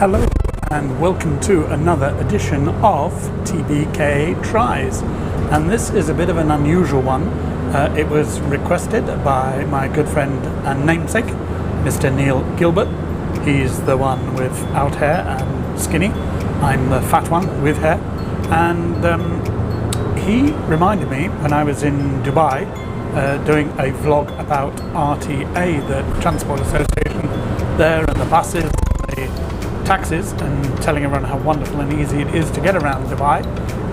Hello and welcome to another edition of TBK Tries, and this is a bit of an unusual one. It was requested by my good friend and namesake, Mr. Neil Gilbert. He's the one without hair and skinny. I'm the fat one with hair, and he reminded me when I was in Dubai doing a vlog about RTA, the Transport Association there, and the buses, the taxis, and telling everyone how wonderful and easy it is to get around Dubai.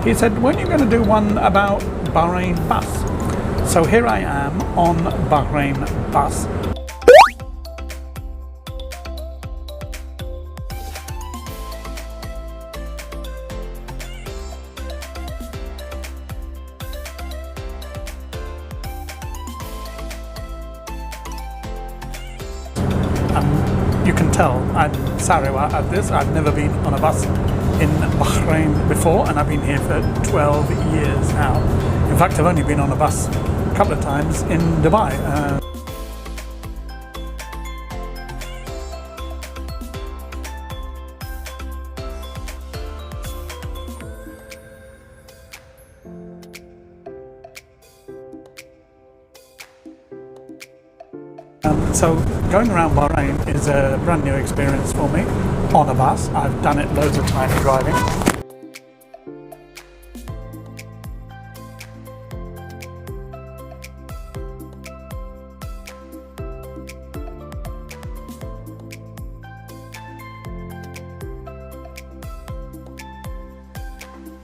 He said, weren't you going to do one about Bahrain Bus? So here I am on Bahrain Bus. You can tell I'm Sarewa at this. I've never been on a bus in Bahrain before, and I've been here for 12 years now. In fact, I've only been on a bus a couple of times in Dubai. So going around Bahrain is a brand new experience for me on a bus. I've done it loads of times driving.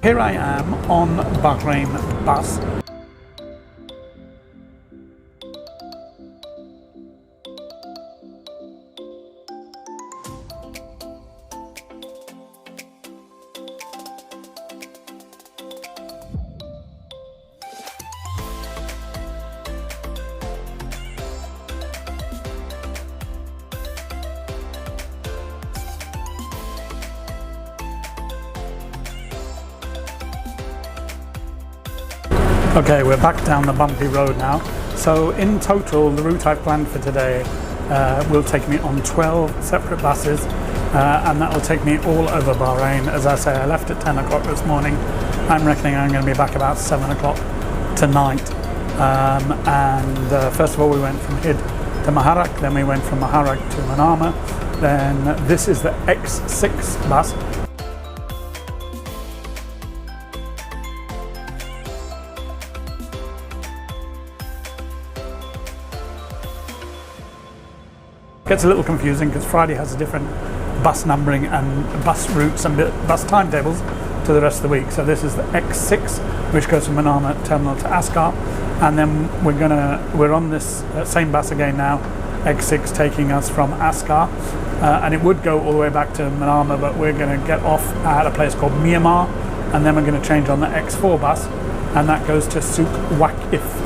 Here I am on Bahrain Bus. Okay, we're back down the bumpy road now. So in total, the route I've planned for today will take me on 12 separate buses, and that will take me all over Bahrain. As I say, I left at 10 o'clock this morning. I'm reckoning I'm going to be back about 7 o'clock tonight. First of all, we went from Hid to Maharak, then we went from Maharak to Manama. Then this is the X6 bus. Gets a little confusing because Friday has a different bus numbering and bus routes and bus timetables to the rest of the week. So this is the X6, which goes from Manama terminal to Ascar, and then we're on this same bus again now, X6, taking us from Ascar, and it would go all the way back to Manama, but we're going to get off at a place called Myanmar, and then we're going to change on the X4 bus, and that goes to Souq Waqif.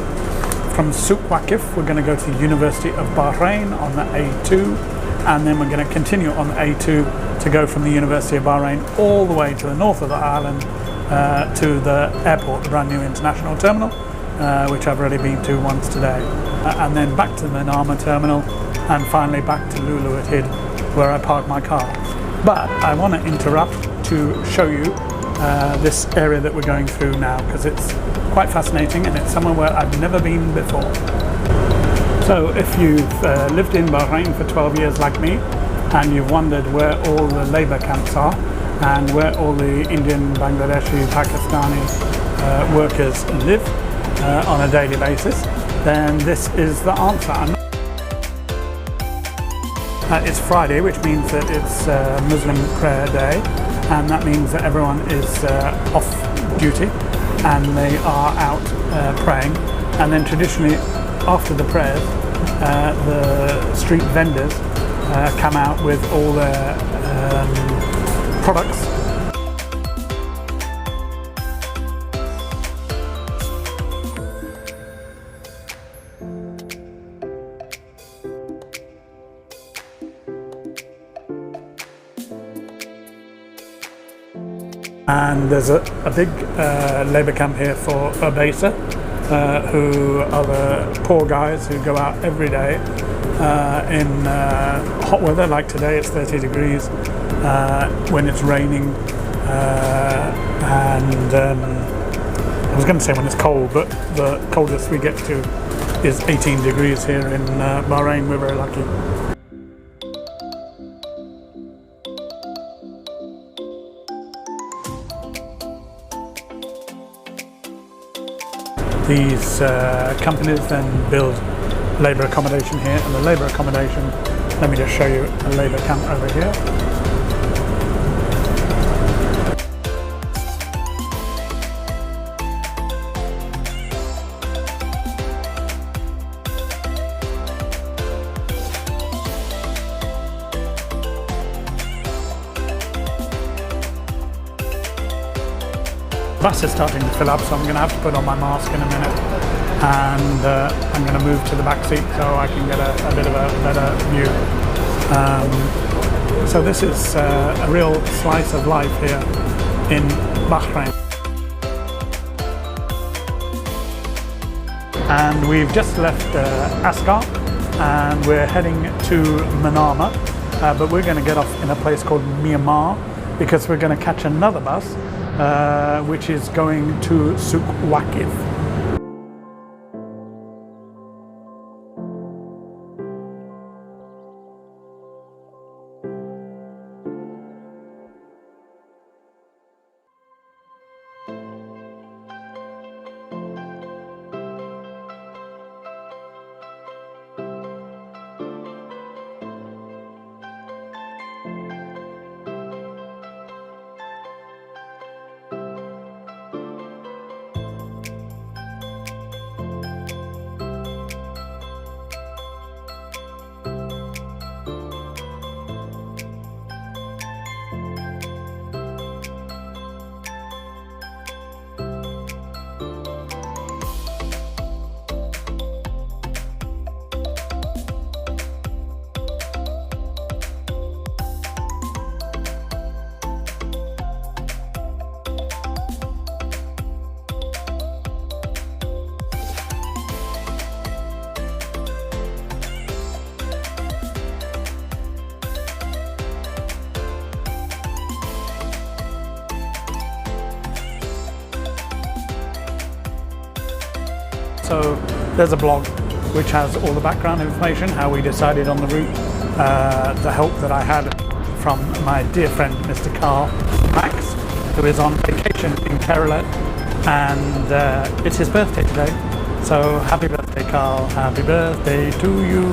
From Souq Waqif, we're going to go to the University of Bahrain on the A2, and then we're going to continue on the A2 to go from the University of Bahrain all the way to the north of the island to the airport, the brand new international terminal, which I've already been to once today, and then back to the Manama terminal, and finally back to Lulu at Hid, where I parked my car. But I want to interrupt to show you this area that we're going through now, because it's quite fascinating and it's somewhere where I've never been before. So if you've lived in Bahrain for 12 years like me, and you've wondered where all the labour camps are and where all the Indian, Bangladeshi, Pakistani workers live on a daily basis, then this is the answer. It's Friday, which means that it's Muslim prayer day, and that means that everyone is off duty and they are out praying. And then traditionally after the prayers, the street vendors come out with all their products. And there's a big labour camp here for Urbasa, who are the poor guys who go out every day in hot weather, like today it's 30 degrees, when it's raining, and I was going to say when it's cold, but the coldest we get to is 18 degrees here in Bahrain. We're very lucky. These companies then build labour accommodation here, and the labour accommodation, let me just show you a labour camp over here. The bus is starting to fill up, so I'm going to have to put on my mask in a minute, and I'm going to move to the back seat so I can get a bit of a better view. So this is a real slice of life here in Bahrain. And we've just left Ascot and we're heading to Manama, but we're going to get off in a place called Myanmar because we're going to catch another bus which is going to Souk Waqif. So there's a blog which has all the background information, how we decided on the route, the help that I had from my dear friend Mr. Carl Max, who is on vacation in Kerala, and it's his birthday today. So happy birthday, Carl, happy birthday to you,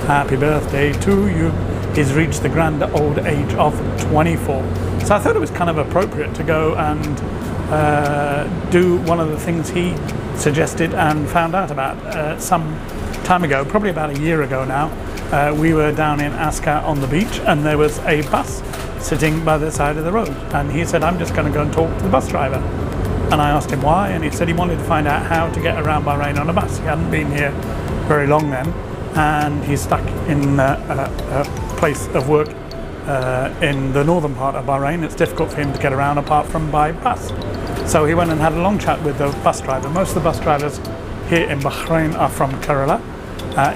happy birthday to you. He's reached the grand old age of 24. So I thought it was kind of appropriate to go and do one of the things he suggested and found out about some time ago, probably about a year ago now. We were down in Ascot on the beach and there was a bus sitting by the side of the road, and he said, I'm just going to go and talk to the bus driver. And I asked him why, and he said he wanted to find out how to get around Bahrain on a bus. He hadn't been here very long then, and he's stuck in a place of work in the northern part of Bahrain. It's difficult for him to get around apart from by bus. So he went and had a long chat with the bus driver. Most of the bus drivers here in Bahrain are from Kerala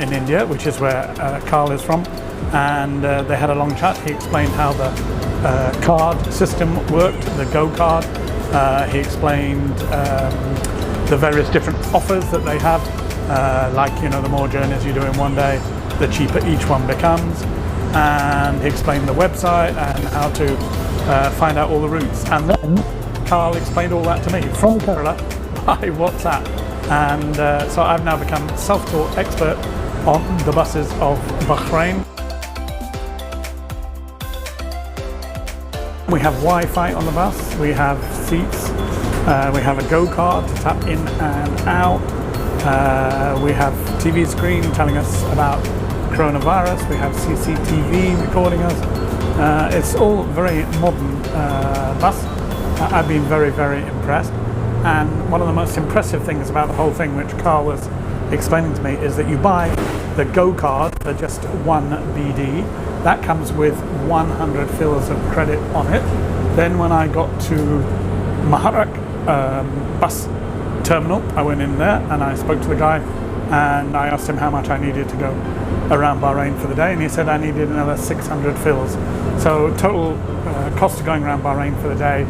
in India, which is where Carl is from, and they had a long chat. He explained how the card system worked, the Go card. He explained the various different offers that they have, like, you know, the more journeys you do in one day, the cheaper each one becomes. And he explained the website and how to find out all the routes. And then Carl explained all that to me from Kerala by WhatsApp. And so I've now become self-taught expert on the buses of Bahrain. We have Wi-Fi on the bus, we have seats, we have a Go card to tap in and out, we have TV screen telling us about coronavirus, we have CCTV recording us. It's all very modern bus. I've been very, very impressed. And one of the most impressive things about the whole thing, which Carl was explaining to me, is that you buy the Go card for just 1 BD. That comes with 100 fills of credit on it. Then when I got to Maharak bus terminal. I went in there and I spoke to the guy, and I asked him how much I needed to go around Bahrain for the day, and he said I needed another 600 fills. So total cost of going around Bahrain for the day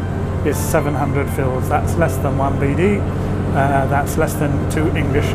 is 700 fills. That's less than 1 BD. That's less than £2 English.